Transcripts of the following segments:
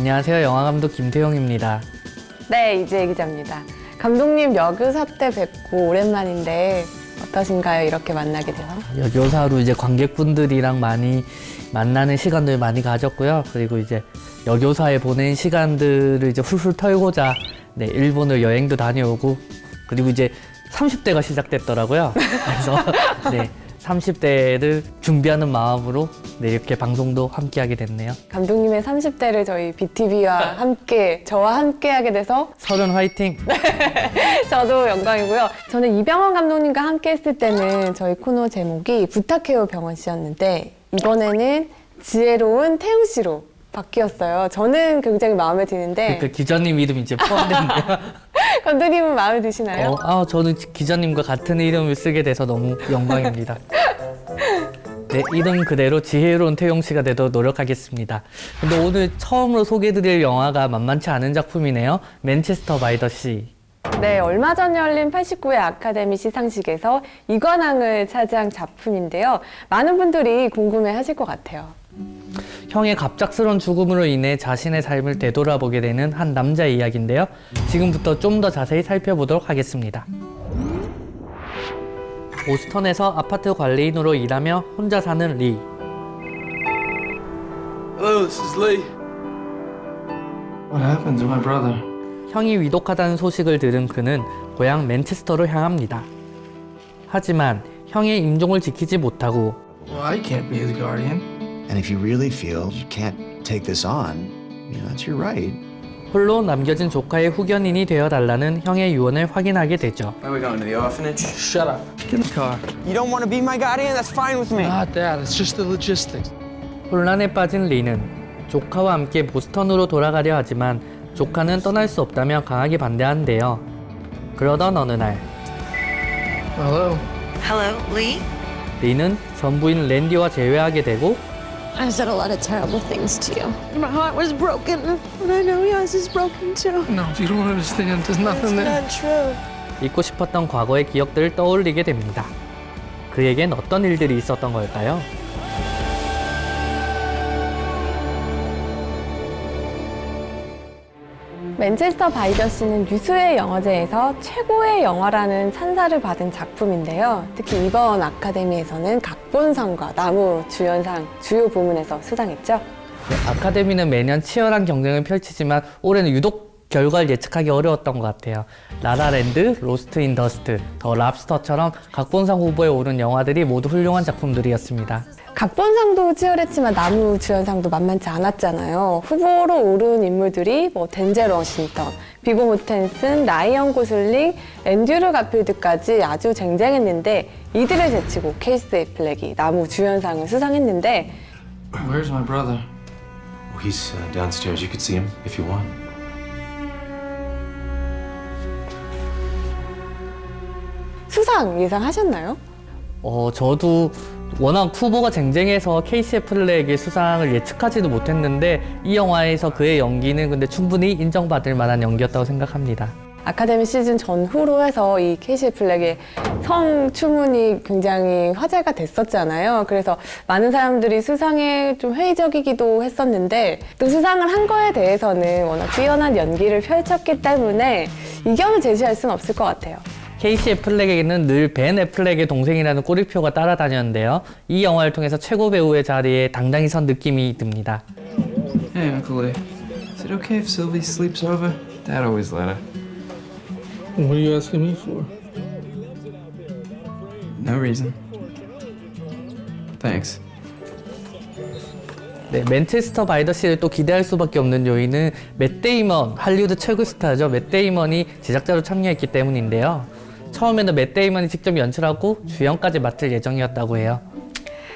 안녕하세요. 영화감독 김태용입니다. 네, 이재 기자입니다. 감독님 여교사 때 뵙고 오랜만인데 어떠신가요? 이렇게 만나게 돼서? 여교사로 이제 관객분들이랑 많이 만나는 시간들 많이 가졌고요. 그리고 이제 여교사에 보낸 시간들을 이제 훌훌 털고자 일본을 여행도 다녀오고, 그리고 이제 30대가 시작됐더라고요. 그래서 30대를 준비하는 마음으로 이렇게 방송도 함께 하게 됐네요. 감독님의 30대를 저희 BTV와 함께, 저와 함께 하게 돼서 30 화이팅! 저도 영광이고요. 저는 이병헌 감독님과 함께 했을 때는 저희 코너 제목이 부탁해요 병원 씨였는데 이번에는 지혜로운 태용 씨로 바뀌었어요. 저는 굉장히 마음에 드는데 그 기자님 이름 이제 포함됐는데요. 감독님은 마음에 드시나요? 저는 기자님과 같은 이름을 쓰게 돼서 너무 영광입니다. 네, 이름 그대로 지혜로운 태용 씨가 되도록 노력하겠습니다. 근데 오늘 처음으로 소개해드릴 영화가 만만치 않은 작품이네요. 맨체스터 바이 더 씨. 네, 얼마 전 열린 89회 아카데미 시상식에서 이관왕을 차지한 작품인데요. 많은 분들이 궁금해 하실 것 같아요. 형의 갑작스러운 죽음으로 인해 자신의 삶을 되돌아보게 되는 한 남자의 이야기인데요. 지금부터 좀 더 자세히 살펴보도록 하겠습니다. 보스턴에서 아파트 관리인으로 일하며 혼자 사는 리. Hello, this is Lee. What happened to my brother? 형이 위독하다는 소식을 들은 그는 고향 맨체스터로 향합니다. 하지만 형의 임종을 지키지 못하고 Well, I can't be his guardian. And if you really feel you can't take this on, that's your right. 홀로 남겨진 조카의 후견인이 되어달라는 형의 유언을 확인하게 되죠. Why are we going to the orphanage? Shut up. Get in the car. You don't want to be my guardian? That's fine with me. Not that. It's just the logistics. 혼란에 빠진 리는 조카와 함께 보스턴으로 돌아가려 하지만 조카는 떠날 수 없다며 강하게 반대하는데요. 그러던 어느 날 Hello. Hello, Lee? 리는 전부인 랜디와 재회하게 되고 I said a lot of terrible things to you. My heart was broken, and I know yours is broken too. No, you don't understand. There's nothing there. Not true. 잊고 싶었던 과거의 기억들을 떠올리게 됩니다. 그에겐 어떤 일들이 있었던 걸까요? 맨체스터 바이 더 씨는 유수의 영화제에서 최고의 영화라는 찬사를 받은 작품인데요. 특히 이번 아카데미에서는 각본상과 나무 주연상 주요 부문에서 수상했죠. 아카데미는 매년 치열한 경쟁을 펼치지만 올해는 유독 결과를 예측하기 어려웠던 것 같아요. 라라랜드, 로스트 인 더스트, 더 랍스터처럼 각본상 후보에 오른 영화들이 모두 훌륭한 작품들이었습니다. 각본상도 치열했지만 나무 주연상도 만만치 않았잖아요. 후보로 오른 인물들이 덴젤 워싱턴, 비고 모텐슨, 라이언 고슬링, 앤드류 가필드까지 아주 쟁쟁했는데 이들을 제치고 케이스 애플렉이 나무 주연상을 수상했는데 Where's my brother? Oh, he's downstairs. You could see him if you want. 수상 예상하셨나요? 저도 워낙 후보가 쟁쟁해서 케이시 애플렉의 수상을 예측하지도 못했는데 이 영화에서 그의 연기는 근데 충분히 인정받을 만한 연기였다고 생각합니다. 아카데미 시즌 전후로 해서 이 케이시 애플렉의 성추문이 굉장히 화제가 됐었잖아요. 그래서 많은 사람들이 수상에 좀 회의적이기도 했었는데 또 수상을 한 거에 대해서는 워낙 뛰어난 연기를 펼쳤기 때문에 이견을 제시할 수는 없을 것 같아요. 케이시 애플렉에게는 늘 벤 애플렉의 동생이라는 꼬리표가 따라다녔는데요. 이 영화를 통해서 최고 배우의 자리에 당당히 선 느낌이 듭니다. Hey, Uncle Lee. Is it okay if Sylvie sleeps over? Dad always let her. What are you asking me for? No reason. Thanks. 네, 맨체스터 바이 더 씨를 또 기대할 수밖에 없는 요인은 맷 데이먼, 할리우드 최고 스타죠. 맷 데이먼이 제작자로 참여했기 때문인데요. 처음에는 맷 데이먼이 직접 연출하고 주연까지 맡을 예정이었다고 해요.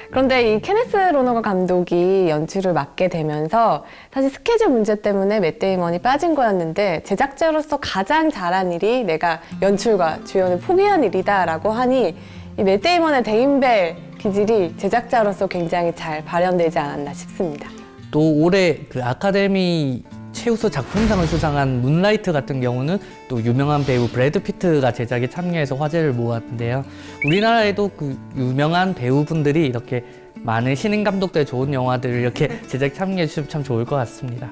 그런데 이 케네스 로너가 감독이 연출을 맡게 되면서 사실 스케줄 문제 때문에 맷 데이먼이 빠진 거였는데 제작자로서 가장 잘한 일이 내가 연출과 주연을 포기한 일이다라고 하니 이 맷 데이먼의 대인배 기질이 제작자로서 굉장히 잘 발현되지 않았나 싶습니다. 또 올해 그 아카데미 최우수 작품상을 수상한 문라이트 같은 경우는 또 유명한 배우 브래드 피트가 제작에 참여해서 화제를 모았는데요. 우리나라에도 그 유명한 배우분들이 이렇게 많은 신인 감독들의 좋은 영화들을 이렇게 제작 참여해 주시면 참 좋을 것 같습니다.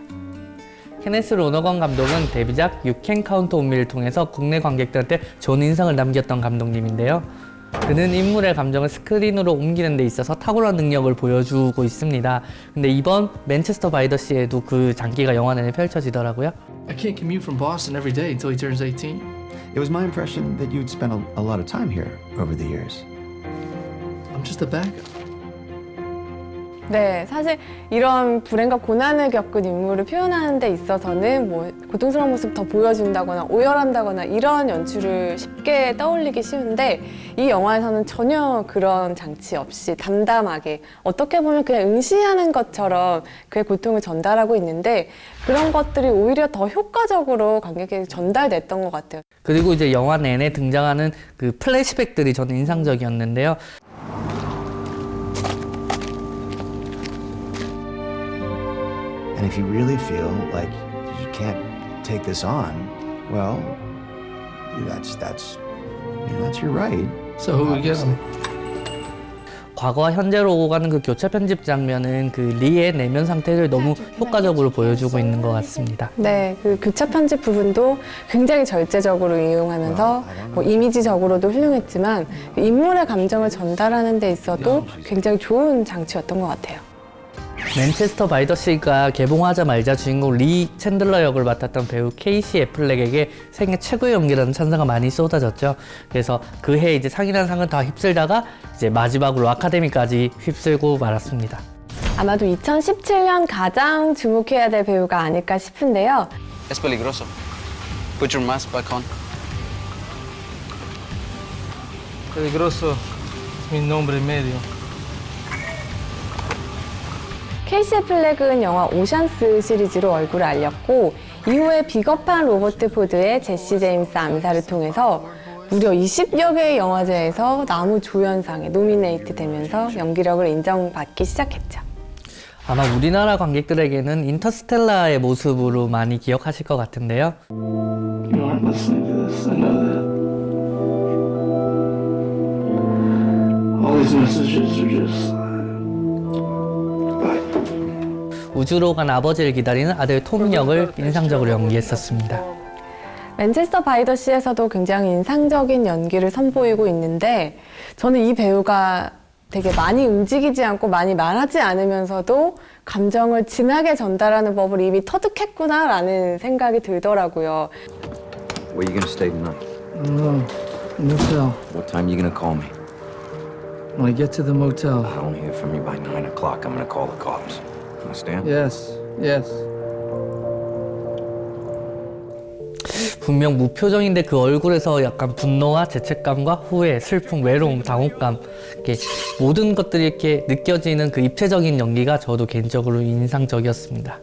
케네스 로너건 감독은 데뷔작 You Can Count on Me를 통해서 국내 관객들한테 좋은 인상을 남겼던 감독님인데요. 그는 인물의 감정을 스크린으로 옮기는 데 있어서 탁월한 능력을 보여주고 있습니다. 근데 이번 맨체스터 바이 더 시에도 그 장기가 영화 내내 펼쳐지더라고요. I can't commute from Boston every day until he turns 18. It was my impression that you'd spent a lot of time here over the years. I'm just a backup. 네, 사실 이런 불행과 고난을 겪은 인물을 표현하는 데 있어서는 뭐 고통스러운 모습 더 보여준다거나 오열한다거나 이런 연출을 쉽게 떠올리기 쉬운데 이 영화에서는 전혀 그런 장치 없이 담담하게 어떻게 보면 그냥 응시하는 것처럼 그의 고통을 전달하고 있는데 그런 것들이 오히려 더 효과적으로 관객에게 전달됐던 것 같아요. 그리고 이제 영화 내내 등장하는 그 플래시백들이 저는 인상적이었는데요. And if you really feel like you can't take this on, well, that's your right. So who we getting? 과거와 현재로 오고 가는 그 교체 편집 장면은 그 리의 내면 상태를 너무 효과적으로 보여주고 있는 것 같습니다. 네, 그 교차 편집 부분도 굉장히 절제적으로 이용하면서 뭐 이미지적으로도 훌륭했지만 그 인물의 감정을 전달하는 데 있어도 굉장히 좋은 장치였던 것 같아요. 맨체스터 바이 더 시가 개봉하자마자 주인공 리 챈들러 역을 맡았던 배우 케이시 애플렉에게 생애 최고의 연기라는 찬사가 많이 쏟아졌죠. 그래서 그해 이제 상이라는 상을 다 휩쓸다가 이제 마지막으로 아카데미까지 휩쓸고 말았습니다. 아마도 2017년 가장 주목해야 될 배우가 아닐까 싶은데요. Es peligroso. Put your mask back on. Peligroso es mi nombre medio. 케이시 애플렉은 영화 오션스 시리즈로 얼굴을 알렸고 이후에 비겁한 로버트 포드의 제시 제임스 암살을 통해서 무려 20여 개의 영화제에서 나무조연상에 노미네이트 되면서 연기력을 인정받기 시작했죠. 아마 우리나라 관객들에게는 인터스텔라의 모습으로 많이 기억하실 것 같은데요. You aren't listening to this. I know that. All these messages are just. 우주로 간 아버지를 기다리는 아들 톰 역을 인상적으로 연기했었습니다. 맨체스터 바이 더 시에서도 굉장히 인상적인 연기를 선보이고 있는데 저는 이 배우가 되게 많이 움직이지 않고 많이 말하지 않으면서도 감정을 진하게 전달하는 법을 이미 터득했구나라는 생각이 들더라고요. Where you gonna stay tonight? No, motel. What time you gonna call me? When I get to the motel. I don't hear from you by 9 o'clock. I'm gonna call the cops. Understand? Yes, yes. 분명 무표정인데 그 얼굴에서 약간 분노와 죄책감과 후회, 슬픔, 외로움, 당혹감 이렇게 모든 것들이 이렇게 느껴지는 그 입체적인 연기가 저도 개인적으로 인상적이었습니다.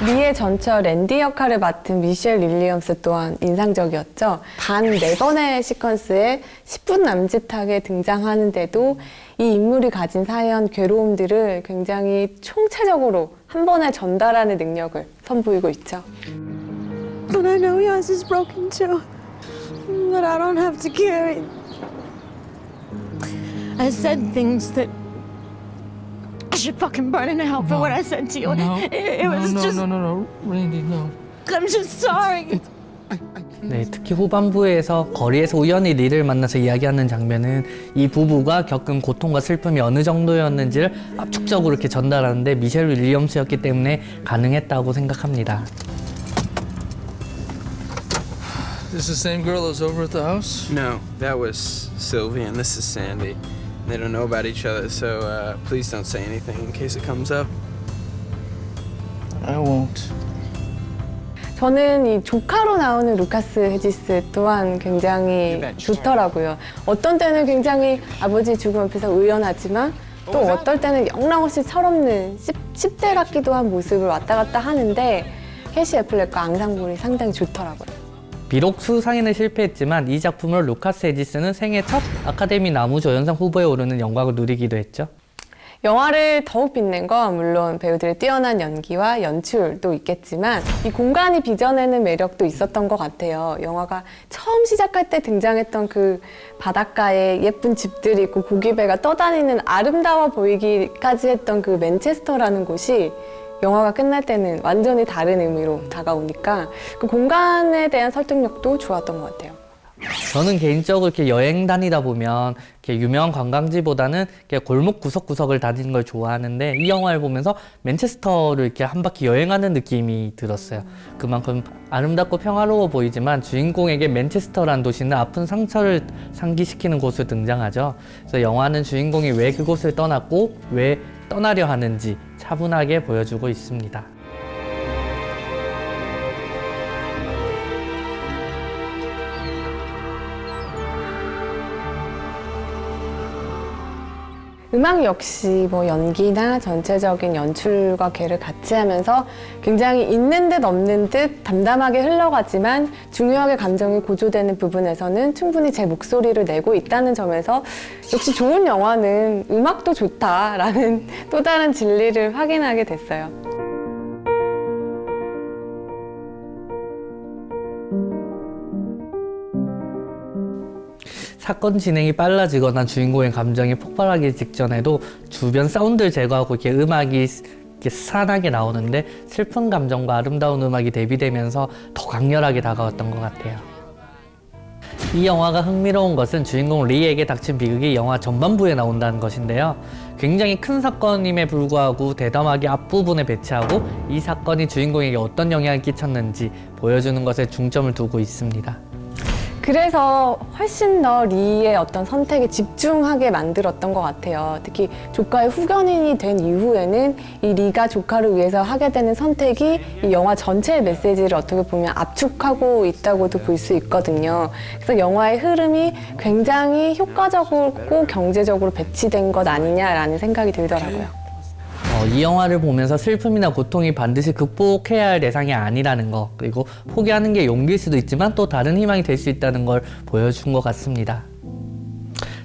리의 전처 랜디 역할을 맡은 미셸 윌리엄스 또한 인상적이었죠. 단 4번의 시퀀스에 10분 남짓하게 등장하는데도 이 인물이 가진 사연, 괴로움들을 굉장히 총체적으로 한 번에 전달하는 능력을 선보이고 있죠. But I know yours is broken too. But I don't have to carry. I said things that I should fucking burn in hell for what I said to you. It was just. No, Randy, no. I'm just sorry. 네, 특히 후반부에서 거리에서 우연히 리를 만나서 이야기하는 장면은 이 부부가 겪은 고통과 슬픔이 어느 정도였는지를 압축적으로 이렇게 전달하는데 미셸 윌리엄스였기 때문에 가능했다고 생각합니다. Is this the same girl that was over at the house? No, that was Sylvie and this is Sandy. They don't know about each other, so please don't say anything in case it comes up. I won't. 저는 이 조카로 나오는 루카스 헤지스 또한 굉장히 좋더라고요. 어떤 때는 굉장히 아버지 죽음 앞에서 의연하지만 또 어떨 때는 영락없이 철없는 10대 같기도 한 모습을 왔다 갔다 하는데 캐시 애플렉과 앙상블이 상당히 좋더라고요. 비록 수상에는 실패했지만 이 작품으로 루카스 헤지스는 생애 첫 아카데미 나무조연상 후보에 오르는 영광을 누리기도 했죠. 영화를 더욱 빛낸 건 물론 배우들의 뛰어난 연기와 연출도 있겠지만 이 공간이 빚어내는 매력도 있었던 것 같아요. 영화가 처음 시작할 때 등장했던 그 바닷가에 예쁜 집들이 있고 고기배가 떠다니는 아름다워 보이기까지 했던 그 맨체스터라는 곳이 영화가 끝날 때는 완전히 다른 의미로 다가오니까 그 공간에 대한 설득력도 좋았던 것 같아요. 저는 개인적으로 이렇게 여행 다니다 보면 이렇게 유명한 관광지보다는 이렇게 골목 구석구석을 다니는 걸 좋아하는데 이 영화를 보면서 맨체스터를 이렇게 한 바퀴 여행하는 느낌이 들었어요. 그만큼 아름답고 평화로워 보이지만 주인공에게 맨체스터란 도시는 아픈 상처를 상기시키는 곳으로 등장하죠. 그래서 영화는 주인공이 왜 그곳을 떠났고 왜 떠나려 하는지 차분하게 보여주고 있습니다. 음악 역시 뭐 연기나 전체적인 연출과 개를 같이 하면서 굉장히 있는 듯 없는 듯 담담하게 흘러가지만 중요하게 감정이 고조되는 부분에서는 충분히 제 목소리를 내고 있다는 점에서 역시 좋은 영화는 음악도 좋다라는 또 다른 진리를 확인하게 됐어요. 사건 진행이 빨라지거나 주인공의 감정이 폭발하기 직전에도 주변 사운드를 제거하고 이렇게 음악이 이렇게 산하게 나오는데 슬픈 감정과 아름다운 음악이 대비되면서 더 강렬하게 다가왔던 것 같아요. 이 영화가 흥미로운 것은 주인공 리에게 닥친 비극이 영화 전반부에 나온다는 것인데요. 굉장히 큰 사건임에 불구하고 대담하게 앞부분에 배치하고 이 사건이 주인공에게 어떤 영향을 끼쳤는지 보여주는 것에 중점을 두고 있습니다. 그래서 훨씬 더 리의 어떤 선택에 집중하게 만들었던 것 같아요. 특히 조카의 후견인이 된 이후에는 이 리가 조카를 위해서 하게 되는 선택이 이 영화 전체의 메시지를 어떻게 보면 압축하고 있다고도 볼 수 있거든요. 그래서 영화의 흐름이 굉장히 효과적이고 경제적으로 배치된 것 아니냐라는 생각이 들더라고요. 이 영화를 보면서 슬픔이나 고통이 반드시 극복해야 할 대상이 아니라는 거, 그리고 포기하는 게 용기일 수도 있지만 또 다른 희망이 될 수 있다는 걸 보여준 것 같습니다.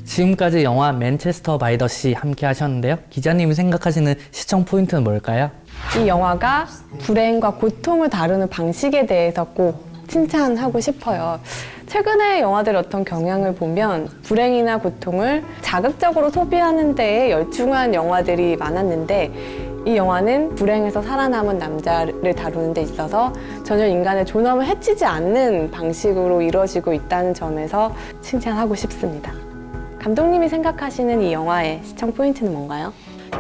지금까지 영화 맨체스터 바이 더 시 함께 하셨는데요. 기자님이 생각하시는 시청 포인트는 뭘까요? 이 영화가 불행과 고통을 다루는 방식에 대해서 꼭 칭찬하고 싶어요. 최근에 영화들 어떤 경향을 보면 불행이나 고통을 자극적으로 소비하는 데에 열중한 영화들이 많았는데 이 영화는 불행에서 살아남은 남자를 다루는 데 있어서 전혀 인간의 존엄을 해치지 않는 방식으로 이루어지고 있다는 점에서 칭찬하고 싶습니다. 감독님이 생각하시는 이 영화의 시청 포인트는 뭔가요?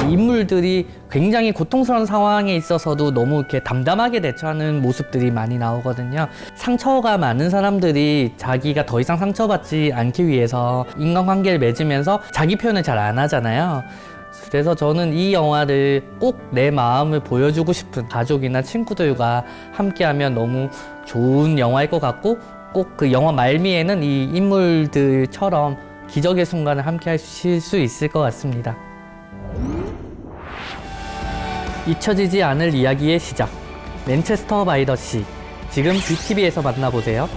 인물들이 굉장히 고통스러운 상황에 있어서도 너무 이렇게 담담하게 대처하는 모습들이 많이 나오거든요. 상처가 많은 사람들이 자기가 더 이상 상처받지 않기 위해서 인간관계를 맺으면서 자기 표현을 잘 안 하잖아요. 그래서 저는 이 영화를 꼭 내 마음을 보여주고 싶은 가족이나 친구들과 함께하면 너무 좋은 영화일 것 같고 꼭 그 영화 말미에는 이 인물들처럼 기적의 순간을 함께 하실 수 있을 것 같습니다. 잊혀지지 않을 이야기의 시작, 맨체스터 바이 더 시. 지금 BTV에서 만나보세요.